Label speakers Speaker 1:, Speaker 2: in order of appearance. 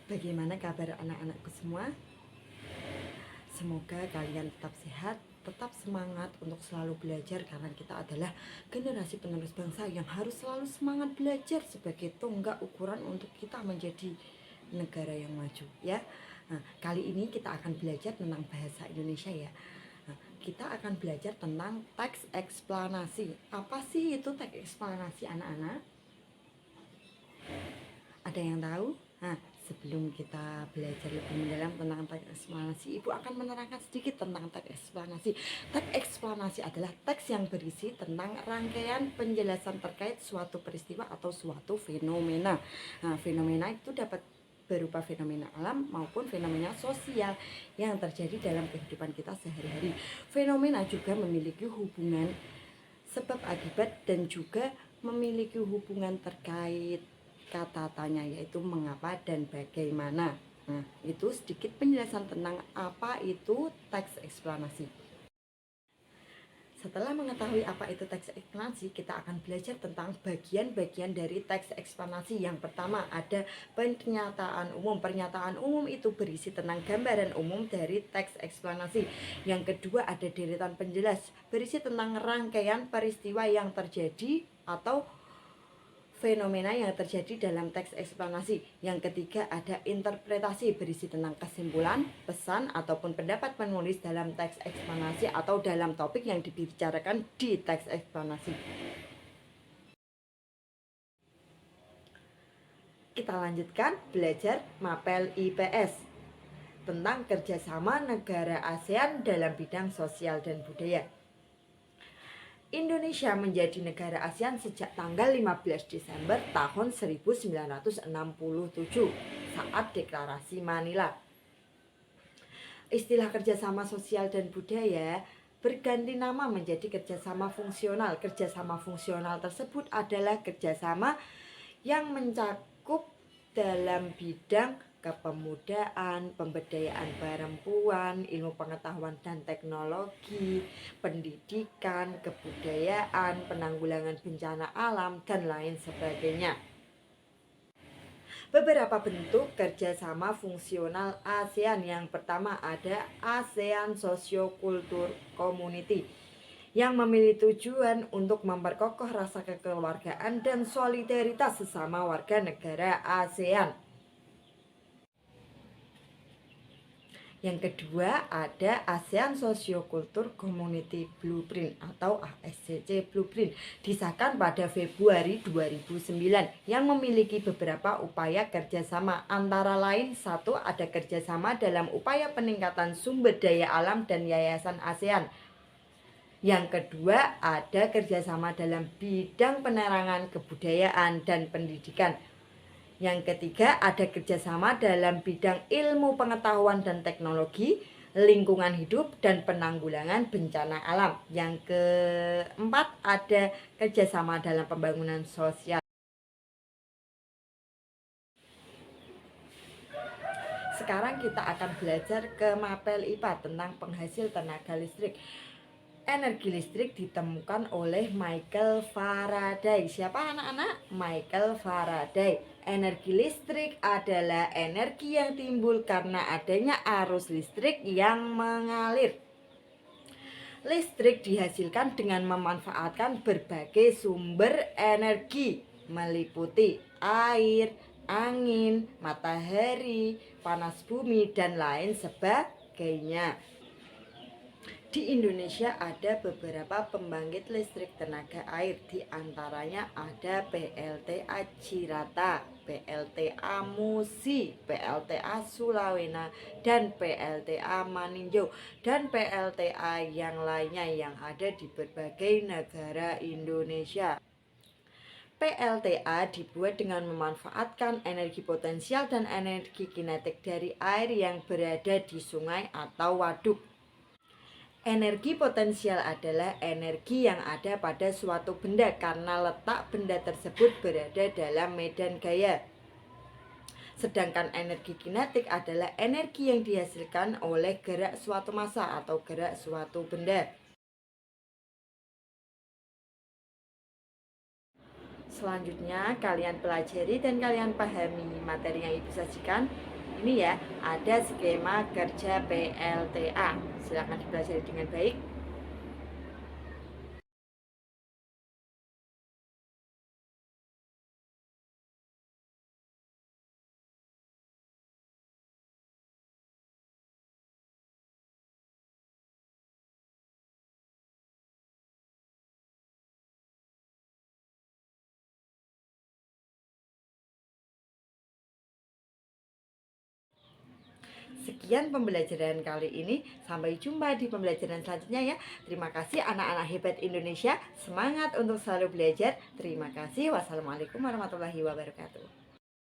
Speaker 1: Bagaimana kabar anak-anakku semua? Semoga kalian tetap sehat, tetap semangat untuk selalu belajar karena kita adalah generasi penerus bangsa yang harus selalu semangat belajar sebagai tonggak ukuran untuk kita menjadi negara yang maju ya. Nah, kali ini kita akan belajar tentang bahasa Indonesia ya. Nah, kita akan belajar tentang teks eksplanasi. Apa sih itu teks eksplanasi anak-anak? Ada yang tahu? Nah, sebelum kita belajar lebih mendalam tentang teks eksplanasi, Ibu akan menerangkan sedikit tentang teks eksplanasi. Teks eksplanasi adalah teks yang berisi tentang rangkaian penjelasan terkait suatu peristiwa atau suatu fenomena. Nah, fenomena itu dapat berupa fenomena alam maupun fenomena sosial yang terjadi dalam kehidupan kita sehari-hari. Fenomena juga memiliki hubungan sebab akibat dan juga memiliki hubungan terkait kata tanya, yaitu mengapa dan bagaimana. Nah, itu sedikit penjelasan tentang apa itu teks eksplanasi. Setelah mengetahui apa itu teks eksplanasi, kita akan belajar tentang bagian-bagian dari teks eksplanasi. Yang pertama ada pernyataan umum. Pernyataan umum itu berisi tentang gambaran umum dari teks eksplanasi. Yang kedua ada deretan penjelas, berisi tentang rangkaian peristiwa yang terjadi atau fenomena yang terjadi dalam teks eksplanasi. Yang ketiga ada interpretasi, berisi tentang kesimpulan, pesan, ataupun pendapat penulis dalam teks eksplanasi atau dalam topik yang dibicarakan di teks eksplanasi. Kita lanjutkan belajar mapel IPS tentang kerjasama negara ASEAN dalam bidang sosial dan budaya. Indonesia menjadi negara ASEAN sejak tanggal 15 Desember tahun 1967 saat Deklarasi Manila. Istilah kerjasama sosial dan budaya berganti nama menjadi kerjasama fungsional. Kerjasama fungsional tersebut adalah kerjasama yang mencakup dalam bidang kepemudaan, pemberdayaan perempuan, ilmu pengetahuan dan teknologi, pendidikan, kebudayaan, penanggulangan bencana alam, dan lain sebagainya. Beberapa bentuk kerjasama fungsional ASEAN. Yang pertama ada ASEAN Sociocultural Community yang memiliki tujuan untuk memperkokoh rasa kekeluargaan dan solidaritas sesama warga negara ASEAN. Yang kedua ada ASEAN Sociocultural Community Blueprint atau ASCC Blueprint, disahkan pada Februari 2009 yang memiliki beberapa upaya kerjasama. Antara lain, satu ada kerjasama dalam upaya peningkatan sumber daya alam dan yayasan ASEAN. Yang kedua ada kerjasama dalam bidang penerangan, kebudayaan, dan pendidikan. Yang ketiga ada kerjasama dalam bidang ilmu pengetahuan dan teknologi, lingkungan hidup, dan penanggulangan bencana alam. Yang keempat ada kerjasama dalam pembangunan sosial. Sekarang kita akan belajar ke mapel IPA tentang penghasil tenaga listrik. Energi listrik ditemukan oleh Michael Faraday. Siapa anak-anak? Michael Faraday. Energi listrik adalah energi yang timbul karena adanya arus listrik yang mengalir. Listrik dihasilkan dengan memanfaatkan berbagai sumber energi, meliputi air, angin, matahari, panas bumi, dan lain sebagainya. Di Indonesia ada beberapa pembangkit listrik tenaga air, di antaranya ada PLTA Cirata, PLTA Musi, PLTA Sulawena, dan PLTA Maninjau, dan PLTA yang lainnya yang ada di berbagai negara Indonesia. PLTA dibuat dengan memanfaatkan energi potensial dan energi kinetik dari air yang berada di sungai atau waduk. Energi potensial adalah energi yang ada pada suatu benda karena letak benda tersebut berada dalam medan gaya. Sedangkan energi kinetik adalah energi yang dihasilkan oleh gerak suatu massa atau gerak suatu benda. Selanjutnya kalian pelajari dan kalian pahami materi yang Ibu sajikan. Ini ya, ada skema kerja PLTA. Silakan dipelajari dengan baik. Sekian pembelajaran kali ini. Sampai jumpa di pembelajaran selanjutnya ya. Terima kasih anak-anak hebat Indonesia. Semangat untuk selalu belajar. Terima kasih. Wassalamualaikum warahmatullahi wabarakatuh.